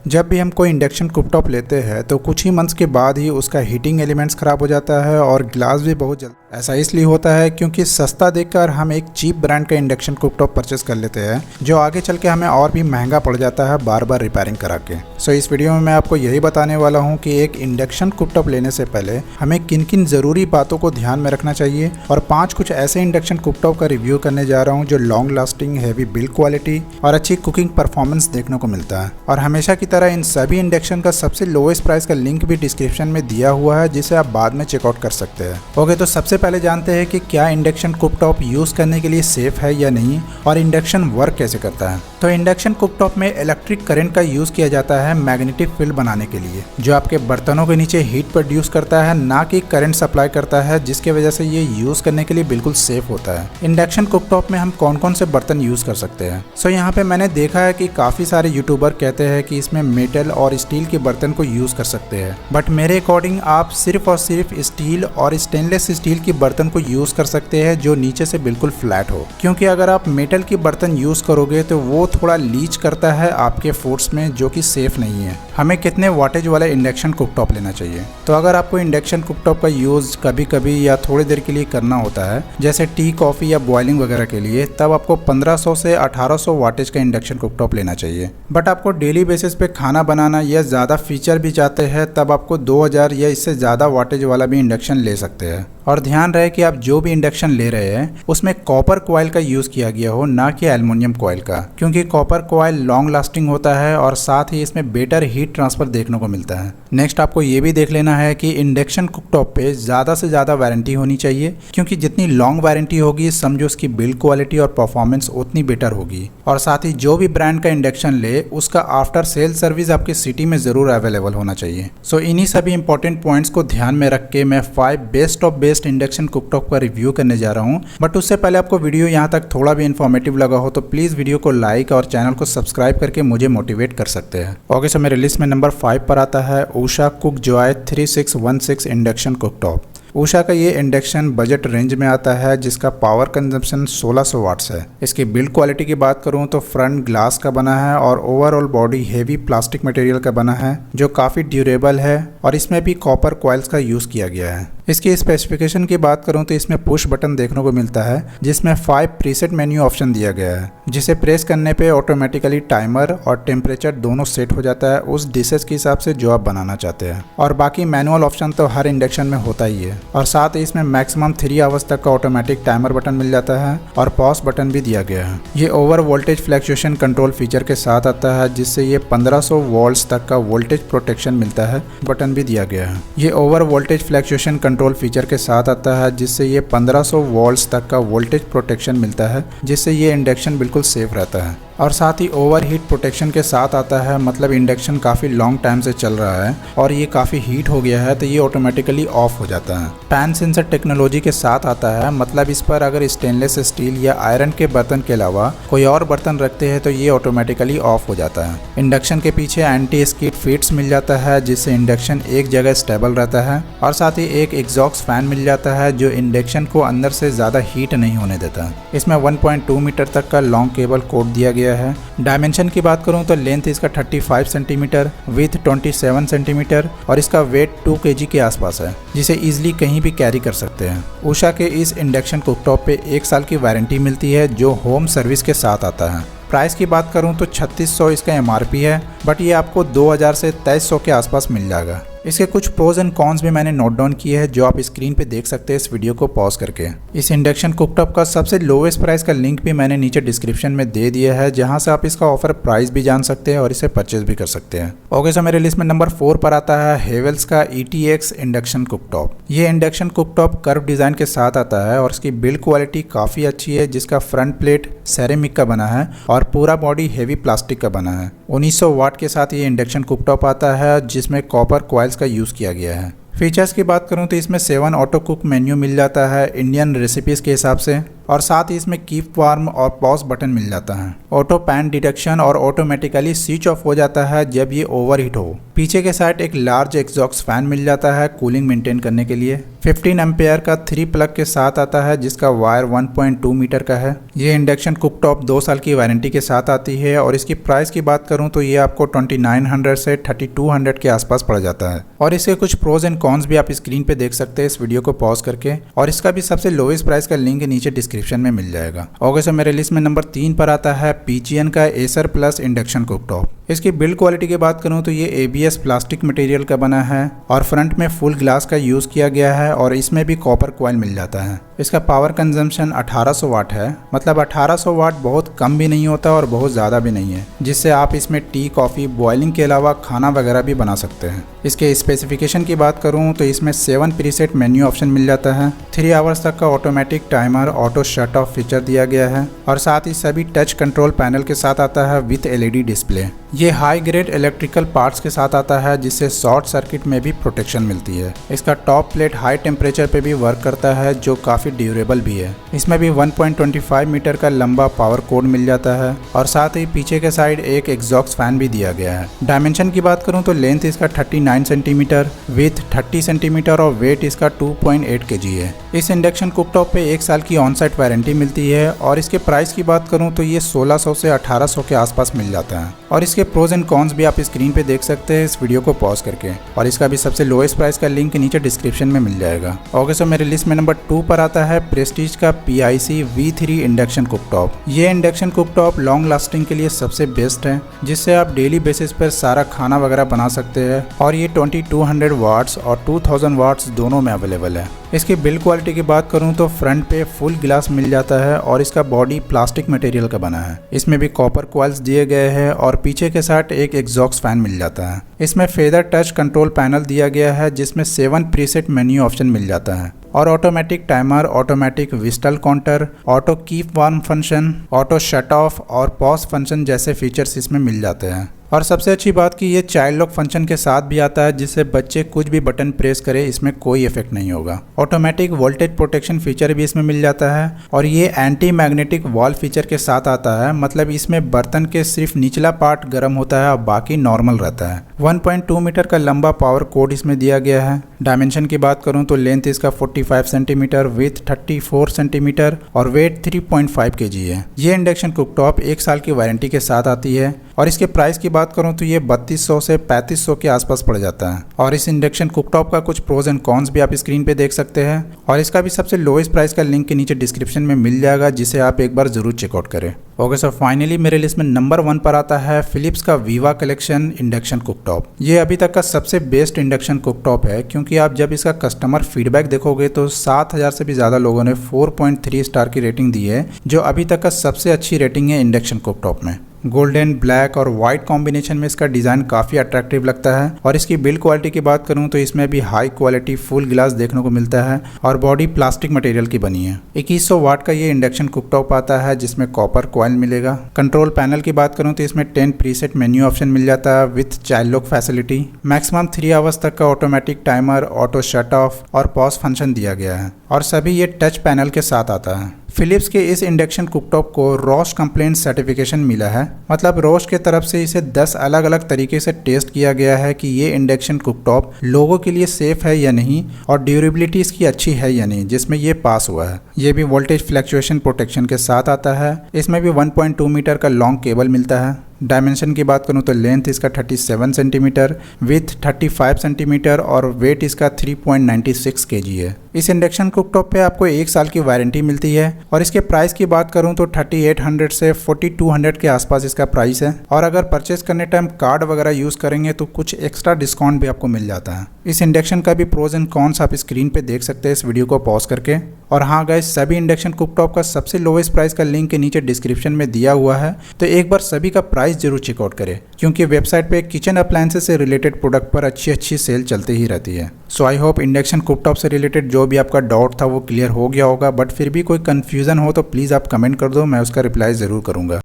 जब भी हम कोई इंडक्शन कुकटॉप लेते हैं तो कुछ ही मंथ्स के बाद ही उसका हीटिंग एलिमेंट्स ख़राब हो जाता है और ग्लास भी बहुत जल्द। ऐसा इसलिए होता है क्योंकि सस्ता देखकर हम एक चीप ब्रांड का इंडक्शन कुकटॉप परचेस कर लेते हैं जो आगे चल के हमें और भी महंगा पड़ जाता है बार बार रिपेयरिंग करा के। सो इस वीडियो में मैं आपको यही बताने वाला हूँ कि एक इंडक्शन कुकटॉप लेने से पहले हमें किन किन ज़रूरी बातों को ध्यान में रखना चाहिए और 5 कुछ ऐसे इंडक्शन कुकटॉप का रिव्यू करने जा रहा हूँ जो long lasting, heavy build quality और अच्छी कुकिंग परफॉर्मेंस देखने को मिलता है। और हमेशा की तरह इन सभी इंडक्शन का सबसे लोएस्ट प्राइस का लिंक भी डिस्क्रिप्शन में दिया हुआ है जिसे आप बाद में चेकआउट कर सकते हैं। ओके, तो सबसे पहले जानते हैं कि क्या इंडक्शन कुकटॉप यूज़ करने के लिए सेफ है या नहीं और इंडक्शन वर्क कैसे करता है। तो इंडक्शन कुकटॉप में इलेक्ट्रिक करंट का यूज़ किया जाता है मैग्नेटिक फील्ड बनाने के लिए, जो आपके बर्तनों के नीचे हीट प्रोड्यूस करता है, ना कि करंट सप्लाई करता है, जिसके वजह से ये यूज़ करने के लिए बिल्कुल सेफ होता है। इंडक्शन कुकटॉप में हम कौन कौन से बर्तन यूज़ कर सकते हैं। सो यहाँ पे मैंने देखा है कि काफ़ी सारे यूट्यूबर कहते हैं कि इसमें मेटल और स्टील के बर्तन को यूज़ कर सकते हैं, बट मेरे अकॉर्डिंग आप सिर्फ और सिर्फ स्टील और स्टेनलेस स्टील के बर्तन को यूज़ कर सकते हैं जो नीचे से बिल्कुल फ्लैट हो, क्योंकि अगर आप मेटल के बर्तन यूज़ करोगे तो वो थोड़ा लीच करता है आपके फूड्स में, जो कि सेफ नहीं है। हमें कितने वाटेज वाला इंडक्शन कुकटॉप लेना चाहिए। तो अगर आपको इंडक्शन कुकटॉप का यूज़ कभी कभी या थोड़ी देर के लिए करना होता है, जैसे टी, कॉफ़ी या बॉइलिंग वगैरह के लिए, तब आपको 1500 से 1800 वाटेज का इंडक्शन कुकटॉप लेना चाहिए। बट आपको डेली बेसिस पे खाना बनाना या ज़्यादा फीचर भी चाहते हैं तब आपको 2000 या इससे ज़्यादा वाटेज वाला भी इंडक्शन ले सकते हैं। और ध्यान रहे कि आप जो भी इंडक्शन ले रहे हैं उसमें कॉपर कॉइल का यूज़ किया गया हो, ना कि एल्युमिनियम कॉइल का, क्योंकि कॉपर कॉइल लॉन्ग लास्टिंग होता है और साथ ही इसमें बेटर हीट ट्रांसफर देखने को मिलता है। नेक्स्ट आपको ये भी देख लेना है कि इंडक्शन कुकटॉप पे ज़्यादा से ज़्यादा वारंटी होनी चाहिए, क्योंकि जितनी लॉन्ग वारंटी होगी समझो उसकी बिल्ड क्वालिटी और परफॉर्मेंस उतनी बेटर होगी। और साथ ही जो भी ब्रांड का इंडक्शन ले उसका आफ्टर सेल सर्विस आपके सिटी में ज़रूर अवेलेबल होना चाहिए। सो इन्हीं सभी इंपॉर्टेंट पॉइंट्स को ध्यान में रख के मैं 5 best of best induction cooktop का रिव्यू करने जा रहा हूँ। बट उससे पहले आपको वीडियो यहाँ तक थोड़ा भी इन्फॉर्मेटिव लगा हो तो प्लीज़ वीडियो को लाइक और चैनल को सब्सक्राइब करके मुझे मोटिवेट कर सकते हैं। ओके, सो मेरे लिस्ट में नंबर 5 पर आता है उषा कुकजॉय 3616 इंडक्शन कुकटॉप। उषा का ये इंडक्शन बजट रेंज में आता है जिसका पावर कंजम्पशन 1600 वाट्स है। इसकी बिल्ड क्वालिटी की बात करूँ तो फ्रंट ग्लास का बना है और overall body heavy plastic material का बना है जो काफ़ी ड्यूरेबल है और इसमें भी कॉपर कॉइल्स का यूज़ किया गया है। इसकी स्पेसिफिकेशन की बात करूं तो इसमें पुश बटन देखने को मिलता है जिसमें 5 प्रीसेट मेन्यू ऑप्शन दिया गया है, जिसे प्रेस करने पे ऑटोमेटिकली टाइमर और टेम्परेचर दोनों सेट हो जाता है उस डिशेस के हिसाब से जो आप बनाना चाहते हैं। और बाकी मैनुअल ऑप्शन तो हर इंडक्शन में होता ही है। और साथ ही इसमें मैक्सिमम 3 आवर्स तक का ऑटोमेटिक टाइमर बटन मिल जाता है और पॉज बटन भी दिया गया है। ये over voltage fluctuation control feature के साथ आता है जिससे ये 1500 वोल्ट्स तक का वोल्टेज प्रोटेक्शन मिलता है, बटन भी दिया गया है। ये over voltage fluctuation control feature के साथ आता है जिससे ये 1500 वोल्ट्स तक का वोल्टेज प्रोटेक्शन मिलता है, जिससे ये इंडक्शन बिल्कुल सेफ रहता है। और साथ ही ओवर हीट प्रोटेक्शन के साथ आता है, मतलब इंडक्शन काफ़ी लॉन्ग टाइम से चल रहा है और ये काफ़ी हीट हो गया है तो ये ऑटोमेटिकली ऑफ हो जाता है। पैन सेंसर टेक्नोलॉजी के साथ आता है, मतलब इस पर अगर स्टेनलेस स्टील या आयरन के बर्तन के अलावा कोई और बर्तन रखते हैं तो ये ऑटोमेटिकली ऑफ हो जाता है। इंडक्शन के पीछे एंटी स्किड फिट्स मिल जाता है जिससे इंडक्शन एक जगह स्टेबल रहता है। और साथ ही एक एग्जॉस्ट फैन मिल जाता है जो इंडक्शन को अंदर से ज़्यादा हीट नहीं होने देता। इसमें 1.2 मीटर तक का लॉन्ग केबल कोड दिया गया है। डायमेंशन की बात करूं तो लेंथ इसका 35 सेंटीमीटर, विथ 27 सेंटीमीटर और इसका वेट 2 kg के आसपास है, जिसे इजीली कहीं भी कैरी कर सकते हैं। उषा के इस इंडक्शन कुकटॉप पे 1 साल की वारंटी मिलती है जो होम सर्विस के साथ आता है। प्राइस की बात करूं तो 3600 इसका MRP है, बट ये आपको 2000 से 2300 के आसपास मिल जाएगा। इसके कुछ प्रोज एंड कॉन्स भी मैंने नोट डाउन किए हैं जो आप स्क्रीन पे देख सकते हैं इस वीडियो को पॉज करके। इस इंडक्शन कुकटॉप का सबसे लोवेस्ट प्राइस का लिंक भी मैंने नीचे डिस्क्रिप्शन में दे दिया है, जहां से आप इसका ऑफर प्राइस भी जान सकते हैं और इसे परचेज भी कर सकते हैं। ओके, सो मेरे लिस्ट में नंबर 4 पर आता है हेवेल्स का ETX इंडक्शन कुकटॉप। ये इंडक्शन कुकटॉप कर्व डिज़ाइन के साथ आता है और इसकी बिल्ड क्वालिटी काफ़ी अच्छी है, जिसका फ्रंट प्लेट सेरेमिक का बना है और पूरा बॉडी हेवी प्लास्टिक का बना है। 1900 वाट के साथ ये इंडक्शन कुकटॉप आता है जिसमें कॉपर कॉइल्स का यूज़ किया गया है। फीचर्स की बात करूं तो इसमें 7 ऑटो कुक मेन्यू मिल जाता है इंडियन रेसिपीज़ के हिसाब से, और साथ ही इसमें कीप वार्म और पॉज बटन मिल जाता है। ऑटो पैन डिटेक्शन और ऑटोमेटिकली स्विच ऑफ हो जाता है जब ये ओवरहीट हो। पीछे के साइड एक लार्ज एग्जॉस्ट फैन मिल जाता है कूलिंग मेंटेन करने के लिए। 15 एम्पेयर का 3 प्लग के साथ आता है जिसका वायर 1.2 मीटर का है। ये इंडक्शन कुकटॉप 2 साल की वारंटी के साथ आती है और इसकी प्राइस की बात करूं तो ये आपको 2900 से 3200 के आसपास पड़ जाता है। और इसके कुछ प्रोज एंड कॉन्स भी आप स्क्रीन पे देख सकते हैं इस वीडियो को पॉज करके, और इसका भी सबसे लोएस्ट प्राइस का लिंक नीचे डिस्क्रिप्शन में मिल जाएगा। ओके, सो मेरे लिस्ट में नंबर 3 पर आता है पीजीएन का एसर प्लस इंडक्शन कुकटॉप। इसकी बिल्ड क्वालिटी की बात करूं तो ये ABS प्लास्टिक मटेरियल का बना है और फ्रंट में फुल ग्लास का यूज किया गया है और इसमें भी कॉपर कॉइल मिल जाता है। इसका पावर कंजम्पशन 1800 वाट है, मतलब 1800 वाट बहुत कम भी नहीं होता और बहुत ज़्यादा भी नहीं है, जिससे आप इसमें टी, कॉफ़ी, बॉइलिंग के अलावा खाना वगैरह भी बना सकते हैं। इसके स्पेसिफिकेशन की बात करूं तो इसमें 7 प्रीसेट मेन्यू ऑप्शन मिल जाता है, 3 आवर्स तक का automatic timer, auto shut of feature दिया गया है और साथ ही सभी टच कंट्रोल पैनल के साथ आता है विथ LED डिस्प्ले। ये हाई ग्रेड इलेक्ट्रिकल पार्ट्स के साथ आता है जिससे शॉर्ट सर्किट में भी प्रोटेक्शन मिलती है। इसका टॉप प्लेट हाई टेम्परेचर पे भी वर्क करता है जो काफ़ी ड्यूरेबल भी है। इसमें भी 1.25 मीटर का लंबा पावर कोड मिल जाता है और साथ ही पीछे के साइड एक एग्जॉस्ट फैन भी दिया गया है। डायमेंशन की बात करूं तो लेंथ इसका 39 सेंटीमीटर, विथ 30 सेंटीमीटर और वेट इसका 2.8 kg है। इस इंडक्शन कुकटॉप पे 1 साल की ऑन साइट वारंटी मिलती है और इसके प्राइस की बात करूं तो ये 1600 से 1800 के आसपास मिल जाता है। और इसके प्रोज एंड कॉन्स भी आप स्क्रीन पे देख सकते हैं इस वीडियो को पॉज करके, और इसका भी सबसे लोएस्ट प्राइस का लिंक नीचे डिस्क्रिप्शन में मिल जाएगा। ओके, सो मेरे लिस्ट में नंबर 2 पर आता है प्रेस्टीज का PIC V3 इंडक्शन कुकटॉप। ये इंडक्शन कुकटॉप लॉन्ग लास्टिंग के लिए सबसे बेस्ट है, जिससे आप डेली बेसिस पर सारा खाना वगैरह बना सकते हैं और ये 2200 वाट्स और 2000 वाट्स दोनों में अवेलेबल है। इसकी बिल्ड क्वालिटी की बात करूं तो फ्रंट पे फुल ग्लास मिल जाता है और इसका बॉडी प्लास्टिक मटेरियल का बना है। इसमें भी कॉपर कॉइल्स दिए गए हैं और पीछे के साथ एक एग्जॉस्ट फैन मिल जाता है। इसमें फेदर टच कंट्रोल पैनल दिया गया है जिसमें 7 प्रीसेट मेन्यू ऑप्शन मिल जाता है और automatic timer, automatic whistle counter, auto keep warm function, auto shut off और पॉज फंक्शन जैसे फीचर्स इसमें मिल जाते हैं। और सबसे अच्छी बात कि ये चाइल्ड लॉक फंक्शन के साथ भी आता है जिससे बच्चे कुछ भी बटन प्रेस करे इसमें कोई इफेक्ट नहीं होगा। ऑटोमेटिक वोल्टेज प्रोटेक्शन फीचर भी इसमें मिल जाता है और ये एंटी मैग्नेटिक वॉल फीचर के साथ आता है, मतलब इसमें बर्तन के सिर्फ निचला पार्ट गर्म होता है और बाकी नॉर्मल रहता है। 1.2 मीटर का लंबा पावर कोड इसमें दिया गया है। डायमेंशन की बात करूं तो लेंथ इसका 45 सेंटीमीटर, विथ 34 सेंटीमीटर और वेट 3.5 kg है। ये इंडक्शन कुकटॉप 1 साल की वारंटी के साथ आती है और इसके प्राइस की बात करूं तो ये 3200 से 3500 के आसपास पड़ जाता है। और इस इंडक्शन कुकटॉप का कुछ प्रोज एंड कॉन्स भी आप स्क्रीन पे देख सकते हैं और इसका भी सबसे लोएस्ट प्राइस का लिंक के नीचे डिस्क्रिप्शन में मिल जाएगा, जिसे आप एक बार जरूर चेकआउट करें। ओके, सो फाइनली मेरे लिस्ट में नंबर 1 पर आता है फिलिप्स का वीवा कलेक्शन इंडक्शन कुकटॉप। ये अभी तक का सबसे बेस्ट इंडक्शन कुकटॉप है, क्योंकि आप जब इसका कस्टमर फीडबैक देखोगे तो 7000 से भी ज़्यादा लोगों ने 4.3 स्टार की रेटिंग दी है, जो अभी तक का सबसे अच्छी रेटिंग है इंडक्शन कुकटॉप में। गोल्डन, ब्लैक और वाइट कॉम्बिनेशन में इसका डिज़ाइन काफ़ी अट्रैक्टिव लगता है और इसकी बिल्ड क्वालिटी की बात करूं तो इसमें भी हाई क्वालिटी फुल ग्लास देखने को मिलता है और बॉडी प्लास्टिक मटेरियल की बनी है। 2100 वाट का ये इंडक्शन कुकटॉप आता है जिसमें कॉपर कॉइल मिलेगा। कंट्रोल पैनल की बात करूं तो इसमें 10 प्रीसेट मेन्यू ऑप्शन मिल जाता है with child lock facility. Maximum 3 hours तक का automatic timer, auto shut off और पॉज फंक्शन दिया गया है और सभी ये टच पैनल के साथ आता है। फिलिप्स के इस इंडक्शन कुकटॉप को रॉश कंप्लेंट सर्टिफिकेशन मिला है, मतलब रॉश के तरफ से इसे 10 अलग अलग तरीके से टेस्ट किया गया है कि ये इंडक्शन कुकटॉप लोगों के लिए सेफ है या नहीं और ड्यूरेबिलिटी इसकी अच्छी है या नहीं, जिसमें ये पास हुआ है। ये भी वोल्टेज फ्लक्चुएशन प्रोटेक्शन के साथ आता है। इसमें भी 1.2 मीटर का लॉन्ग केबल मिलता है। डायमेंशन की बात करूं तो लेंथ इसका 37 सेंटीमीटर, विथ 35 सेंटीमीटर और वेट इसका 3.96 kg है। इस इंडक्शन कुकटॉप पे आपको 1 साल की वारंटी मिलती है और इसके प्राइस की बात करूं तो 3800 से 4200 के आसपास इसका प्राइस है और अगर परचेस करने टाइम कार्ड वगैरह यूज़ करेंगे तो कुछ एक्स्ट्रा डिस्काउंट भी आपको मिल जाता है। इस इंडक्शन का भी प्रोज एंड कॉन्स आप स्क्रीन पे देख सकते हैं इस वीडियो को पॉज करके। और हाँ गाइस, सभी इंडक्शन कुकटॉप का सबसे लोवेस्ट प्राइस का लिंक के नीचे डिस्क्रिप्शन में दिया हुआ है, तो एक बार सभी का प्राइस जरूर चेकआउट करें, क्योंकि वेबसाइट पे किचन अप्लायंसेस से रिलेटेड प्रोडक्ट पर अच्छी सेल चलती ही रहती है। सो आई होप इंडक्शन कुकटॉप से रिलेटेड जो भी आपका डाउट था वो क्लियर हो गया होगा, बट फिर भी कोई कन्फ्यूजन हो तो प्लीज़ आप कमेंट कर दो, मैं उसका रिप्लाई ज़रूर करूँगा।